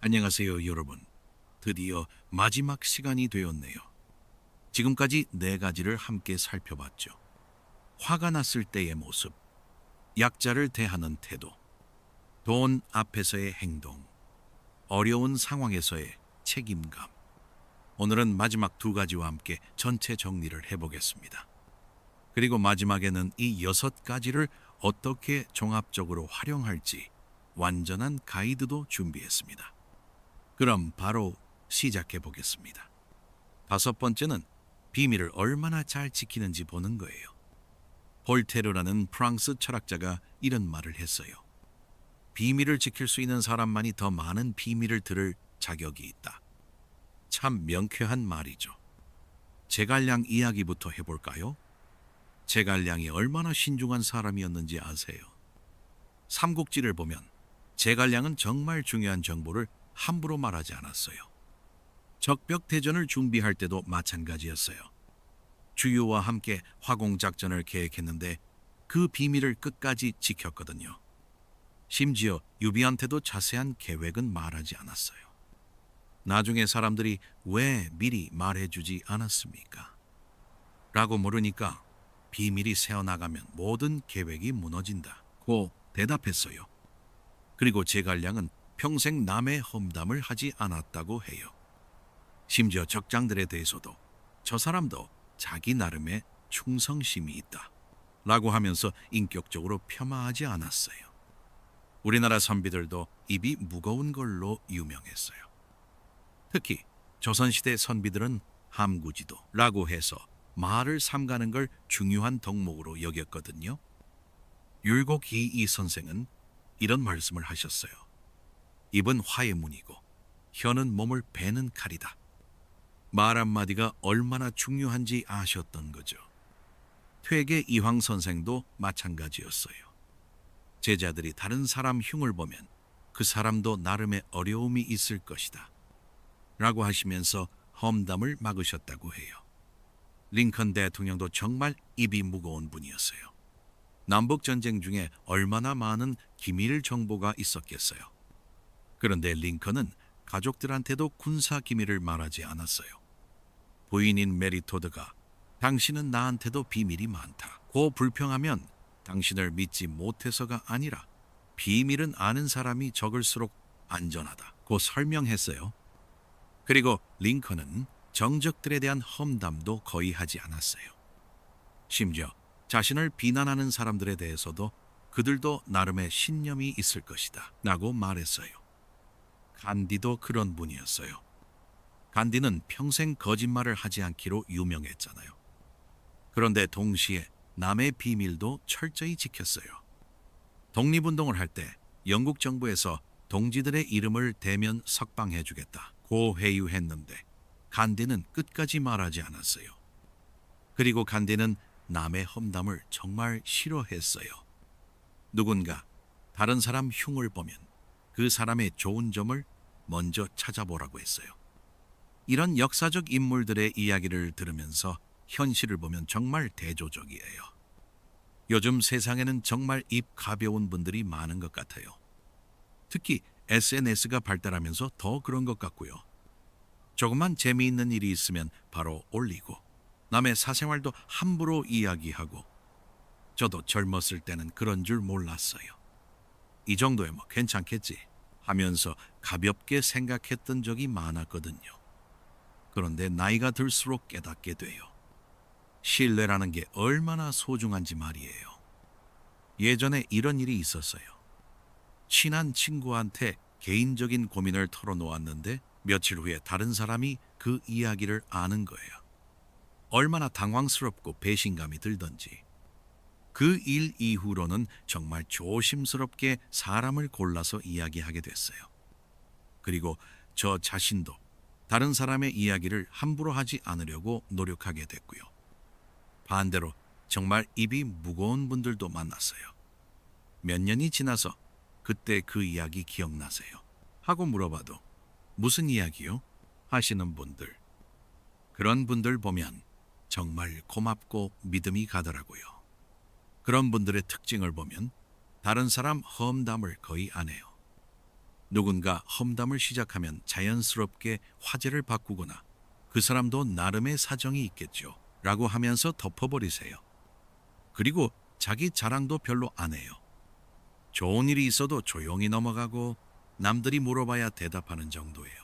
안녕하세요, 여러분. 드디어 마지막 시간이 되었네요. 지금까지 네 가지를 함께 살펴봤죠. 화가 났을 때의 모습, 약자를 대하는 태도, 돈 앞에서의 행동, 어려운 상황에서의 책임감. 오늘은 마지막 두 가지와 함께 전체 정리를 해보겠습니다. 그리고 마지막에는 이 여섯 가지를 어떻게 종합적으로 활용할지 완전한 가이드도 준비했습니다. 그럼 바로 시작해 보겠습니다. 다섯 번째는 비밀을 얼마나 잘 지키는지 보는 거예요. 볼테르라는 프랑스 철학자가 이런 말을 했어요. 비밀을 지킬 수 있는 사람만이 더 많은 비밀을 들을 자격이 있다. 참 명쾌한 말이죠. 제갈량 이야기부터 해볼까요? 제갈량이 얼마나 신중한 사람이었는지 아세요? 삼국지를 보면 제갈량은 정말 중요한 정보를 함부로 말하지 않았어요. 적벽대전을 준비할 때도 마찬가지였어요. 주유와 함께 화공작전을 계획했는데 그 비밀을 끝까지 지켰거든요. 심지어 유비한테도 자세한 계획은 말하지 않았어요. 나중에 사람들이 왜 미리 말해주지 않았습니까? 라고 물으니까 비밀이 새어나가면 모든 계획이 무너진다고 대답했어요. 그리고 제갈량은 평생 남의 험담을 하지 않았다고 해요. 심지어 적장들에 대해서도 저 사람도 자기 나름의 충성심이 있다 라고 하면서 인격적으로 폄하하지 않았어요. 우리나라 선비들도 입이 무거운 걸로 유명했어요. 특히 조선시대 선비들은 함구지도라고 해서 말을 삼가는 걸 중요한 덕목으로 여겼거든요. 율곡이이 선생은 이런 말씀을 하셨어요. 입은 화의 문이고 혀는 몸을 베는 칼이다. 말 한마디가 얼마나 중요한지 아셨던 거죠. 퇴계 이황 선생도 마찬가지였어요. 제자들이 다른 사람 흉을 보면 그 사람도 나름의 어려움이 있을 것이다 라고 하시면서 험담을 막으셨다고 해요. 링컨 대통령도 정말 입이 무거운 분이었어요. 남북전쟁 중에 얼마나 많은 기밀 정보가 있었겠어요. 그런데 링컨은 가족들한테도 군사 기밀을 말하지 않았어요. 부인인 메리토드가 당신은 나한테도 비밀이 많다고 불평하면 당신을 믿지 못해서가 아니라 비밀은 아는 사람이 적을수록 안전하다고 설명했어요. 그리고 링컨은 정적들에 대한 험담도 거의 하지 않았어요. 심지어 자신을 비난하는 사람들에 대해서도 그들도 나름의 신념이 있을 것이다 라고 말했어요. 간디도 그런 분이었어요. 간디는 평생 거짓말을 하지 않기로 유명했잖아요. 그런데 동시에 남의 비밀도 철저히 지켰어요. 독립운동을 할 때 영국 정부에서 동지들의 이름을 대면 석방해주겠다고 회유했는데 간디는 끝까지 말하지 않았어요. 그리고 간디는 남의 험담을 정말 싫어했어요. 누군가 다른 사람 흉을 보면 그 사람의 좋은 점을 먼저 찾아보라고 했어요. 이런 역사적 인물들의 이야기를 들으면서 현실을 보면 정말 대조적이에요. 요즘 세상에는 정말 입 가벼운 분들이 많은 것 같아요. 특히 SNS가 발달하면서 더 그런 것 같고요. 조금만 재미있는 일이 있으면 바로 올리고 남의 사생활도 함부로 이야기하고 저도 젊었을 때는 그런 줄 몰랐어요. 이 정도에 뭐 괜찮겠지 하면서 가볍게 생각했던 적이 많았거든요. 그런데 나이가 들수록 깨닫게 돼요. 신뢰라는 게 얼마나 소중한지 말이에요. 예전에 이런 일이 있었어요. 친한 친구한테 개인적인 고민을 털어놓았는데 며칠 후에 다른 사람이 그 이야기를 아는 거예요. 얼마나 당황스럽고 배신감이 들던지. 그 일 이후로는 정말 조심스럽게 사람을 골라서 이야기하게 됐어요. 그리고 저 자신도 다른 사람의 이야기를 함부로 하지 않으려고 노력하게 됐고요. 반대로 정말 입이 무거운 분들도 만났어요. 몇 년이 지나서 그때 그 이야기 기억나세요? 하고 물어봐도 무슨 이야기요? 하시는 분들. 그런 분들 보면 정말 고맙고 믿음이 가더라고요. 그런 분들의 특징을 보면 다른 사람 험담을 거의 안 해요. 누군가 험담을 시작하면 자연스럽게 화제를 바꾸거나 그 사람도 나름의 사정이 있겠죠 라고 하면서 덮어버리세요. 그리고 자기 자랑도 별로 안 해요. 좋은 일이 있어도 조용히 넘어가고 남들이 물어봐야 대답하는 정도예요.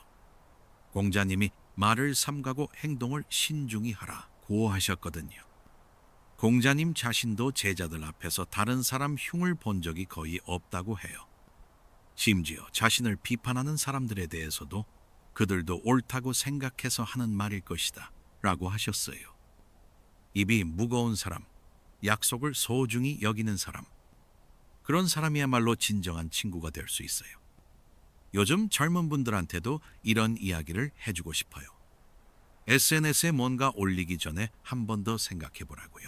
공자님이 말을 삼가고 행동을 신중히 하라 고하셨거든요. 공자님 자신도 제자들 앞에서 다른 사람 흉을 본 적이 거의 없다고 해요. 심지어 자신을 비판하는 사람들에 대해서도 그들도 옳다고 생각해서 하는 말일 것이다 라고 하셨어요. 입이 무거운 사람, 약속을 소중히 여기는 사람, 그런 사람이야말로 진정한 친구가 될 수 있어요. 요즘 젊은 분들한테도 이런 이야기를 해주고 싶어요. SNS에 뭔가 올리기 전에 한 번 더 생각해 보라고요.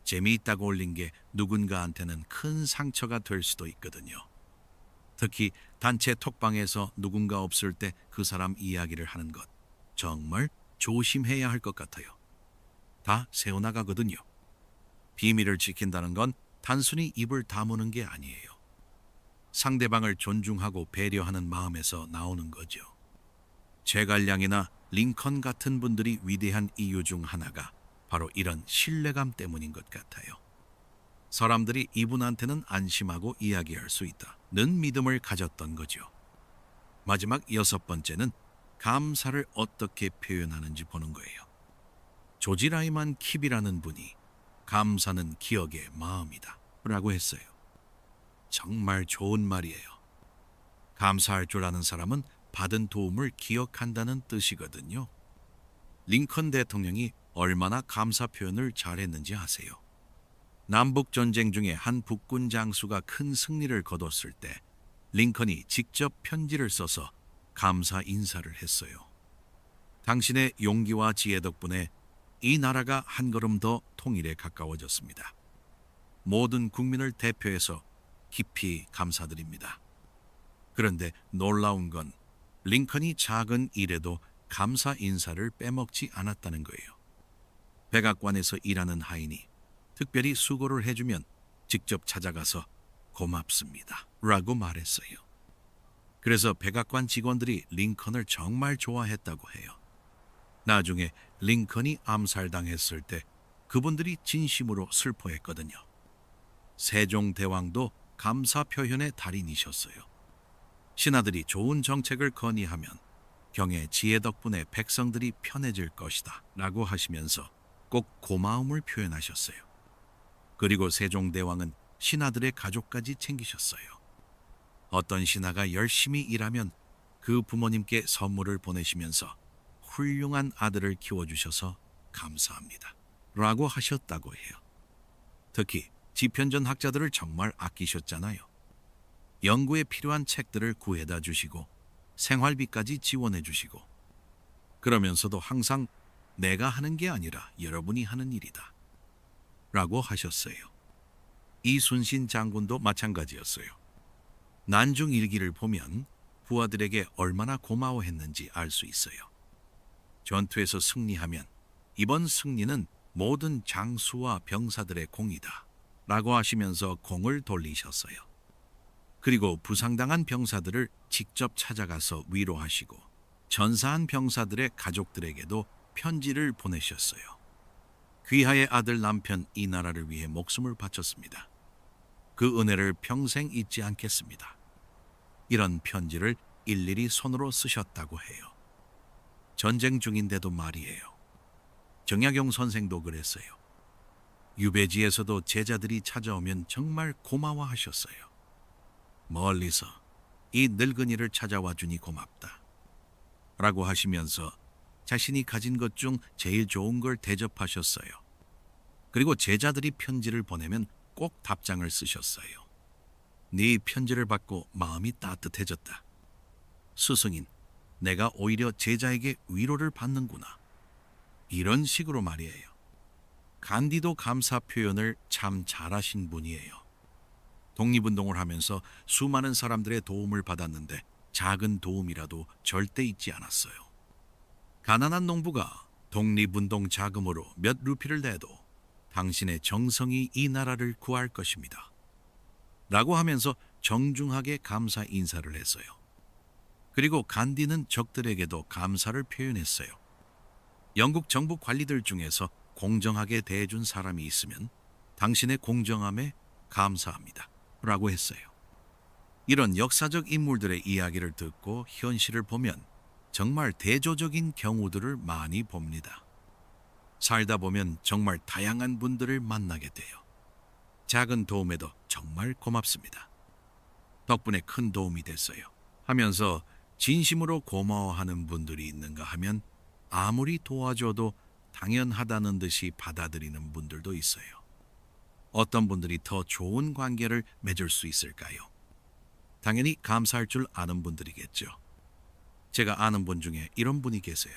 재미있다고 올린 게 누군가한테는 큰 상처가 될 수도 있거든요. 특히 단체 톡방에서 누군가 없을 때 그 사람 이야기를 하는 것 정말 조심해야 할 것 같아요. 다 새어나가거든요. 비밀을 지킨다는 건 단순히 입을 다무는 게 아니에요. 상대방을 존중하고 배려하는 마음에서 나오는 거죠. 제갈량이나 링컨 같은 분들이 위대한 이유 중 하나가 바로 이런 신뢰감 때문인 것 같아요. 사람들이 이분한테는 안심하고 이야기할 수 있다는 믿음을 가졌던 거죠. 마지막 6번째는 감사를 어떻게 표현하는지 보는 거예요. 조지 라이만 킵이라는 분이 감사는 기억의 마음이다 라고 했어요. 정말 좋은 말이에요. 감사할 줄 아는 사람은 받은 도움을 기억한다는 뜻이거든요. 링컨 대통령이 얼마나 감사 표현을 잘했는지 아세요? 남북 전쟁 중에 한 북군 장수가 큰 승리를 거뒀을 때 링컨이 직접 편지를 써서 감사 인사를 했어요. 당신의 용기와 지혜 덕분에 이 나라가 한 걸음 더 통일에 가까워졌습니다. 모든 국민을 대표해서 깊이 감사드립니다. 그런데 놀라운 건 링컨이 작은 일에도 감사 인사를 빼먹지 않았다는 거예요. 백악관에서 일하는 하인이 특별히 수고를 해주면 직접 찾아가서 고맙습니다 라고 말했어요. 그래서 백악관 직원들이 링컨을 정말 좋아했다고 해요. 나중에 링컨이 암살당했을 때 그분들이 진심으로 슬퍼했거든요. 세종대왕도 감사 표현의 달인이셨어요. 신하들이 좋은 정책을 건의하면 경의 지혜 덕분에 백성들이 편해질 것이다 라고 하시면서 꼭 고마움을 표현하셨어요. 그리고 세종대왕은 신하들의 가족까지 챙기셨어요. 어떤 신하가 열심히 일하면 그 부모님께 선물을 보내시면서 훌륭한 아들을 키워주셔서 감사합니다 라고 하셨다고 해요. 특히 지편전 학자들을 정말 아끼셨잖아요. 연구에 필요한 책들을 구해다 주시고 생활비까지 지원해 주시고 그러면서도 항상 내가 하는 게 아니라 여러분이 하는 일이다 라고 하셨어요. 이순신 장군도 마찬가지였어요. 난중 일기를 보면 부하들에게 얼마나 고마워했는지 알 수 있어요. 전투에서 승리하면 이번 승리는 모든 장수와 병사들의 공이다 라고 하시면서 공을 돌리셨어요. 그리고 부상당한 병사들을 직접 찾아가서 위로하시고 전사한 병사들의 가족들에게도 편지를 보내셨어요. 귀하의 아들 남편 이 나라를 위해 목숨을 바쳤습니다. 그 은혜를 평생 잊지 않겠습니다. 이런 편지를 일일이 손으로 쓰셨다고 해요. 전쟁 중인데도 말이에요. 정약용 선생도 그랬어요. 유배지에서도 제자들이 찾아오면 정말 고마워하셨어요. 멀리서 이 늙은이를 찾아와 주니 고맙다 라고 하시면서 자신이 가진 것 중 제일 좋은 걸 대접하셨어요. 그리고 제자들이 편지를 보내면 꼭 답장을 쓰셨어요. 네 편지를 받고 마음이 따뜻해졌다. 스승인, 내가 오히려 제자에게 위로를 받는구나. 이런 식으로 말이에요. 간디도 감사 표현을 참 잘하신 분이에요. 독립운동을 하면서 수많은 사람들의 도움을 받았는데 작은 도움이라도 절대 잊지 않았어요. 가난한 농부가 독립운동 자금으로 몇 루피를 내도 당신의 정성이 이 나라를 구할 것입니다 라고 하면서 정중하게 감사 인사를 했어요. 그리고 간디는 적들에게도 감사를 표현했어요. 영국 정부 관리들 중에서 공정하게 대해준 사람이 있으면 당신의 공정함에 감사합니다. 라고 했어요. 이런 역사적 인물들의 이야기를 듣고 현실을 보면 정말 대조적인 경우들을 많이 봅니다. 살다 보면 정말 다양한 분들을 만나게 돼요. 작은 도움에도 정말 고맙습니다. 덕분에 큰 도움이 됐어요. 하면서 진심으로 고마워하는 분들이 있는가 하면 아무리 도와줘도 당연하다는 듯이 받아들이는 분들도 있어요. 어떤 분들이 더 좋은 관계를 맺을 수 있을까요? 당연히 감사할 줄 아는 분들이겠죠. 제가 아는 분 중에 이런 분이 계세요.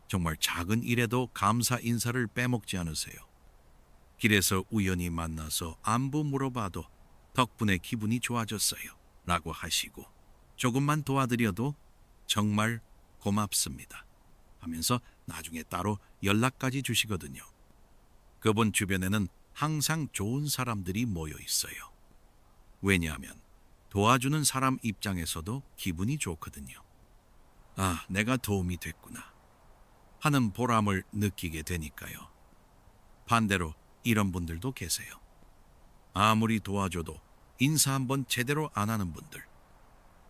정말 작은 일에도 감사 인사를 빼먹지 않으세요. 길에서 우연히 만나서 안부 물어봐도 덕분에 기분이 좋아졌어요. 라고 하시고 조금만 도와드려도 정말 고맙습니다. 하면서 나중에 따로 연락까지 주시거든요. 그분 주변에는 항상 좋은 사람들이 모여 있어요. 왜냐하면 도와주는 사람 입장에서도 기분이 좋거든요. 아, 내가 도움이 됐구나 하는 보람을 느끼게 되니까요. 반대로 이런 분들도 계세요. 아무리 도와줘도 인사 한번 제대로 안 하는 분들.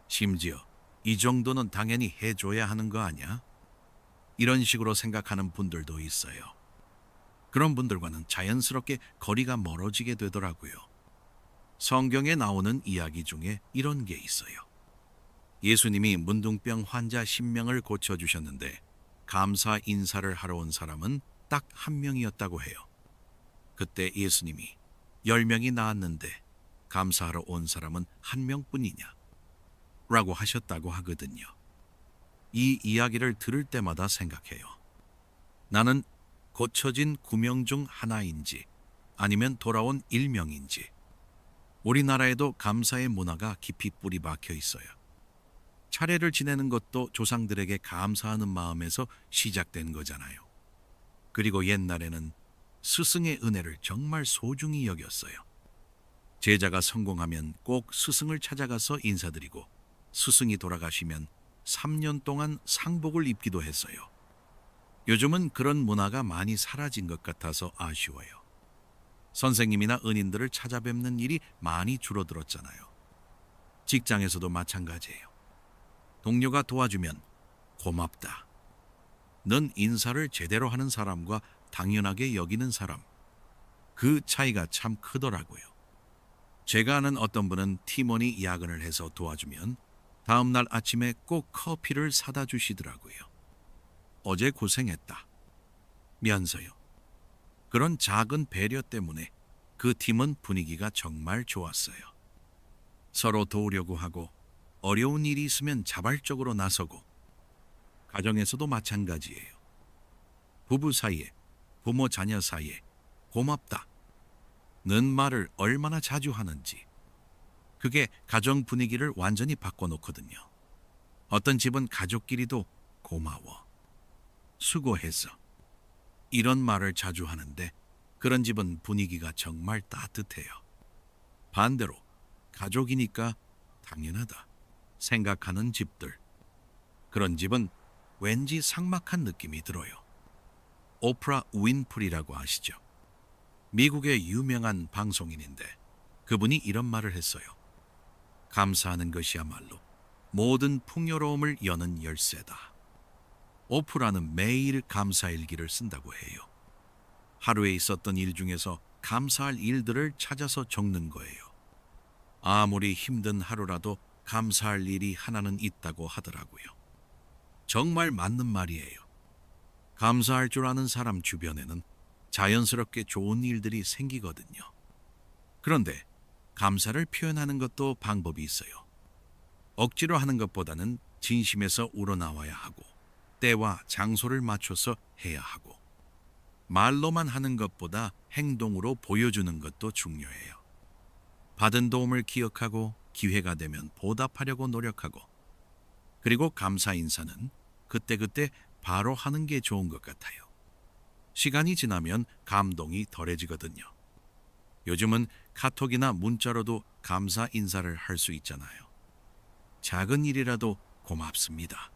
심지어 이 정도는 당연히 해줘야 하는 거 아니야? 이런 식으로 생각하는 분들도 있어요. 그런 분들과는 자연스럽게 거리가 멀어지게 되더라고요. 성경에 나오는 이야기 중에 이런 게 있어요. 예수님이 문둥병 환자 10명을 고쳐주셨는데 감사 인사를 하러 온 사람은 딱 한 명이었다고 해요. 그때 예수님이 10명이 나았는데 감사하러 온 사람은 한 명뿐이냐? 라고 하셨다고 하거든요. 이 이야기를 들을 때마다 생각해요. 나는 고쳐진 9명 중 하나인지 아니면 돌아온 1명인지. 우리나라에도 감사의 문화가 깊이 뿌리 박혀 있어요. 차례를 지내는 것도 조상들에게 감사하는 마음에서 시작된 거잖아요. 그리고 옛날에는 스승의 은혜를 정말 소중히 여겼어요. 제자가 성공하면 꼭 스승을 찾아가서 인사드리고 스승이 돌아가시면 3년 동안 상복을 입기도 했어요. 요즘은 그런 문화가 많이 사라진 것 같아서 아쉬워요. 선생님이나 은인들을 찾아뵙는 일이 많이 줄어들었잖아요. 직장에서도 마찬가지예요. 동료가 도와주면 고맙다. 는 인사를 제대로 하는 사람과 당연하게 여기는 사람. 그 차이가 참 크더라고요. 제가 아는 어떤 분은 팀원이 야근을 해서 도와주면 다음날 아침에 꼭 커피를 사다 주시더라고요. 어제 고생했다. 면서요. 그런 작은 배려 때문에 그 팀은 분위기가 정말 좋았어요. 서로 도우려고 하고 어려운 일이 있으면 자발적으로 나서고 가정에서도 마찬가지예요. 부부 사이에, 부모 자녀 사이에 고맙다 는 말을 얼마나 자주 하는지 그게 가정 분위기를 완전히 바꿔놓거든요. 어떤 집은 가족끼리도 고마워, 수고했어 이런 말을 자주 하는데 그런 집은 분위기가 정말 따뜻해요. 반대로 가족이니까 당연하다 생각하는 집들, 그런 집은 왠지 삭막한 느낌이 들어요. 오프라 윈프리라고 아시죠? 미국의 유명한 방송인인데 그분이 이런 말을 했어요. 감사하는 것이야말로 모든 풍요로움을 여는 열쇠다. 오프라는 매일 감사일기를 쓴다고 해요. 하루에 있었던 일 중에서 감사할 일들을 찾아서 적는 거예요. 아무리 힘든 하루라도 감사할 일이 하나는 있다고 하더라고요. 정말 맞는 말이에요. 감사할 줄 아는 사람 주변에는 자연스럽게 좋은 일들이 생기거든요. 그런데 감사를 표현하는 것도 방법이 있어요. 억지로 하는 것보다는 진심에서 우러나와야 하고 때와 장소를 맞춰서 해야 하고 말로만 하는 것보다 행동으로 보여주는 것도 중요해요. 받은 도움을 기억하고 기회가 되면 보답하려고 노력하고 그리고 감사 인사는 그때그때 바로 하는 게 좋은 것 같아요. 시간이 지나면 감동이 덜해지거든요. 요즘은 카톡이나 문자로도 감사 인사를 할 수 있잖아요. 작은 일이라도 고맙습니다.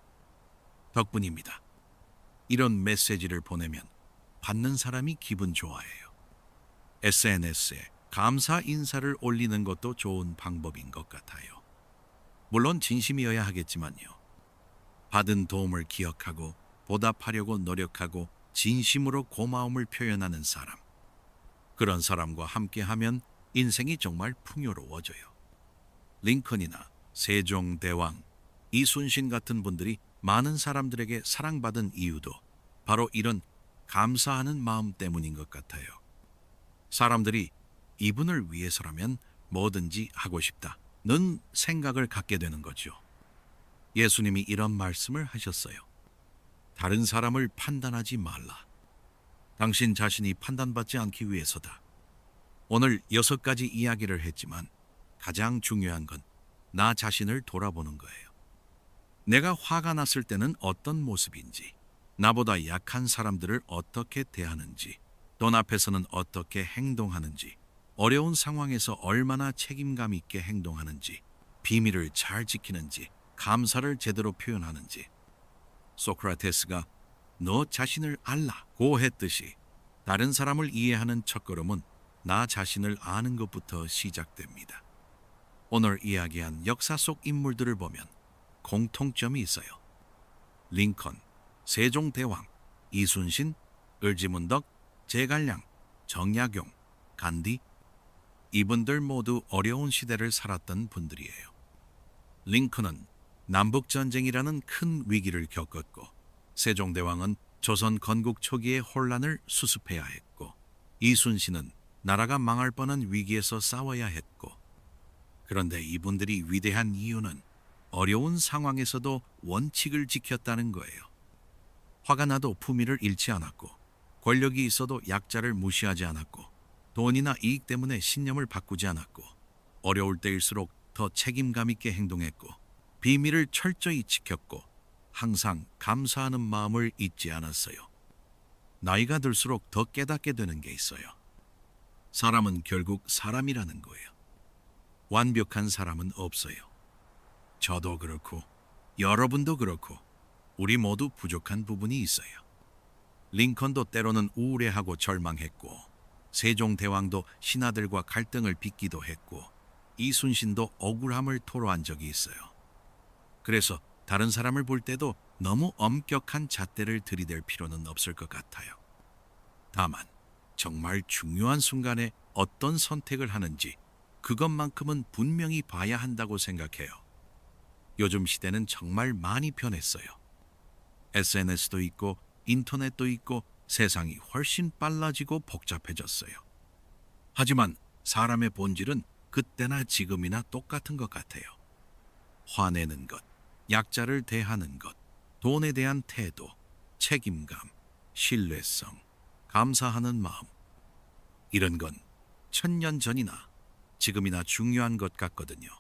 덕분입니다. 이런 메시지를 보내면 받는 사람이 기분 좋아해요. SNS에 감사 인사를 올리는 것도 좋은 방법인 것 같아요. 물론 진심이어야 하겠지만요. 받은 도움을 기억하고 보답하려고 노력하고 진심으로 고마움을 표현하는 사람. 그런 사람과 함께하면 인생이 정말 풍요로워져요. 링컨이나 세종대왕, 이순신 같은 분들이 많은 사람들에게 사랑받은 이유도 바로 이런 감사하는 마음 때문인 것 같아요. 사람들이 이분을 위해서라면 뭐든지 하고 싶다는 생각을 갖게 되는 거죠. 예수님이 이런 말씀을 하셨어요. 다른 사람을 판단하지 말라. 당신 자신이 판단받지 않기 위해서다. 오늘 6가지 이야기를 했지만 가장 중요한 건 나 자신을 돌아보는 거예요. 내가 화가 났을 때는 어떤 모습인지, 나보다 약한 사람들을 어떻게 대하는지, 돈 앞에서는 어떻게 행동하는지, 어려운 상황에서 얼마나 책임감 있게 행동하는지, 비밀을 잘 지키는지, 감사를 제대로 표현하는지. 소크라테스가 너 자신을 알라고 했듯이 다른 사람을 이해하는 첫걸음은 나 자신을 아는 것부터 시작됩니다. 오늘 이야기한 역사 속 인물들을 보면 공통점이 있어요. 링컨, 세종대왕, 이순신, 을지문덕, 제갈량, 정약용, 간디. 이분들 모두 어려운 시대를 살았던 분들이에요. 링컨은 남북전쟁이라는 큰 위기를 겪었고, 세종대왕은 조선 건국 초기의 혼란을 수습해야 했고, 이순신은 나라가 망할 뻔한 위기에서 싸워야 했고, 그런데 이분들이 위대한 이유는 어려운 상황에서도 원칙을 지켰다는 거예요. 화가 나도 품위를 잃지 않았고, 권력이 있어도 약자를 무시하지 않았고, 돈이나 이익 때문에 신념을 바꾸지 않았고, 어려울 때일수록 더 책임감 있게 행동했고, 비밀을 철저히 지켰고, 항상 감사하는 마음을 잊지 않았어요. 나이가 들수록 더 깨닫게 되는 게 있어요. 사람은 결국 사람이라는 거예요. 완벽한 사람은 없어요. 저도 그렇고 여러분도 그렇고 우리 모두 부족한 부분이 있어요. 링컨도 때로는 우울해하고 절망했고, 세종대왕도 신하들과 갈등을 빚기도 했고, 이순신도 억울함을 토로한 적이 있어요. 그래서 다른 사람을 볼 때도 너무 엄격한 잣대를 들이댈 필요는 없을 것 같아요. 다만 정말 중요한 순간에 어떤 선택을 하는지 그것만큼은 분명히 봐야 한다고 생각해요. 요즘 시대는 정말 많이 변했어요. SNS도 있고 인터넷도 있고 세상이 훨씬 빨라지고 복잡해졌어요. 하지만 사람의 본질은 그때나 지금이나 똑같은 것 같아요. 화내는 것, 약자를 대하는 것, 돈에 대한 태도, 책임감, 신뢰성, 감사하는 마음. 이런 건 1000년 전이나 지금이나 중요한 것 같거든요.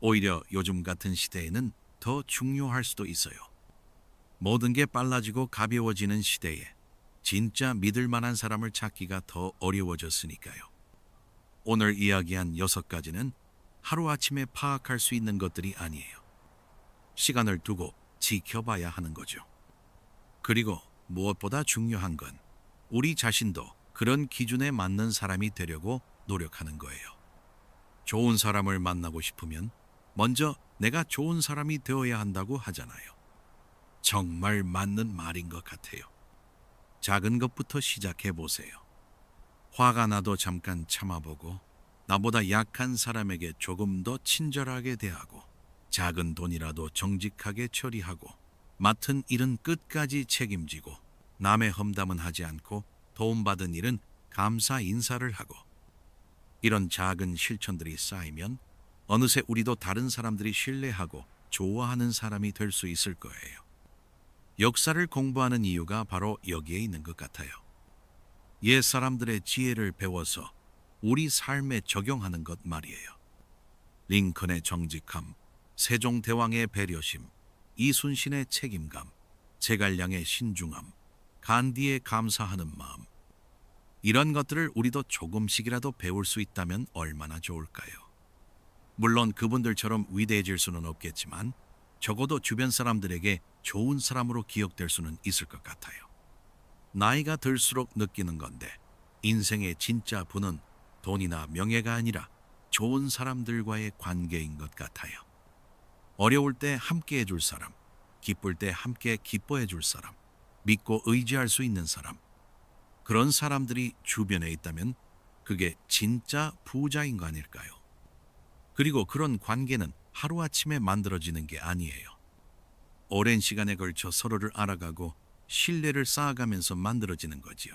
오히려 요즘 같은 시대에는 더 중요할 수도 있어요. 모든 게 빨라지고 가벼워지는 시대에 진짜 믿을 만한 사람을 찾기가 더 어려워졌으니까요. 오늘 이야기한 6가지는 하루아침에 파악할 수 있는 것들이 아니에요. 시간을 두고 지켜봐야 하는 거죠. 그리고 무엇보다 중요한 건 우리 자신도 그런 기준에 맞는 사람이 되려고 노력하는 거예요. 좋은 사람을 만나고 싶으면 먼저 내가 좋은 사람이 되어야 한다고 하잖아요. 정말 맞는 말인 것 같아요. 작은 것부터 시작해 보세요. 화가 나도 잠깐 참아보고, 나보다 약한 사람에게 조금 더 친절하게 대하고, 작은 돈이라도 정직하게 처리하고, 맡은 일은 끝까지 책임지고, 남의 험담은 하지 않고, 도움받은 일은 감사 인사를 하고. 이런 작은 실천들이 쌓이면 어느새 우리도 다른 사람들이 신뢰하고 좋아하는 사람이 될 수 있을 거예요. 역사를 공부하는 이유가 바로 여기에 있는 것 같아요. 옛 사람들의 지혜를 배워서 우리 삶에 적용하는 것 말이에요. 링컨의 정직함, 세종대왕의 배려심, 이순신의 책임감, 제갈량의 신중함, 간디의 감사하는 마음. 이런 것들을 우리도 조금씩이라도 배울 수 있다면 얼마나 좋을까요? 물론 그분들처럼 위대해질 수는 없겠지만 적어도 주변 사람들에게 좋은 사람으로 기억될 수는 있을 것 같아요. 나이가 들수록 느끼는 건데 인생의 진짜 부는 돈이나 명예가 아니라 좋은 사람들과의 관계인 것 같아요. 어려울 때 함께 해줄 사람, 기쁠 때 함께 기뻐해 줄 사람, 믿고 의지할 수 있는 사람, 그런 사람들이 주변에 있다면 그게 진짜 부자인 거 아닐까요? 그리고 그런 관계는 하루아침에 만들어지는 게 아니에요. 오랜 시간에 걸쳐 서로를 알아가고 신뢰를 쌓아가면서 만들어지는 거지요.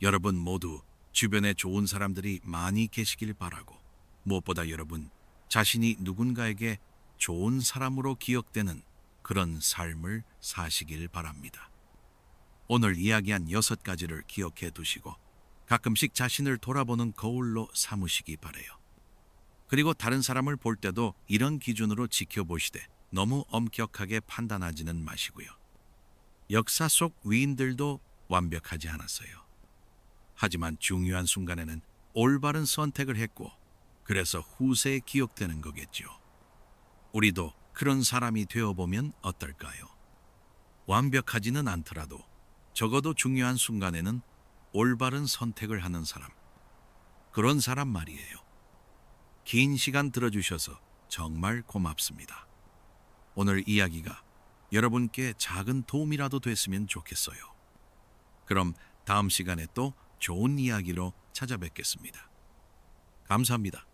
여러분 모두 주변에 좋은 사람들이 많이 계시길 바라고, 무엇보다 여러분 자신이 누군가에게 좋은 사람으로 기억되는 그런 삶을 사시길 바랍니다. 오늘 이야기한 6가지를 기억해 두시고 가끔씩 자신을 돌아보는 거울로 삼으시기 바래요. 그리고 다른 사람을 볼 때도 이런 기준으로 지켜보시되 너무 엄격하게 판단하지는 마시고요. 역사 속 위인들도 완벽하지 않았어요. 하지만 중요한 순간에는 올바른 선택을 했고 그래서 후세에 기억되는 거겠죠. 우리도 그런 사람이 되어보면 어떨까요? 완벽하지는 않더라도 적어도 중요한 순간에는 올바른 선택을 하는 사람. 그런 사람 말이에요. 긴 시간 들어주셔서 정말 고맙습니다. 오늘 이야기가 여러분께 작은 도움이라도 됐으면 좋겠어요. 그럼 다음 시간에 또 좋은 이야기로 찾아뵙겠습니다. 감사합니다.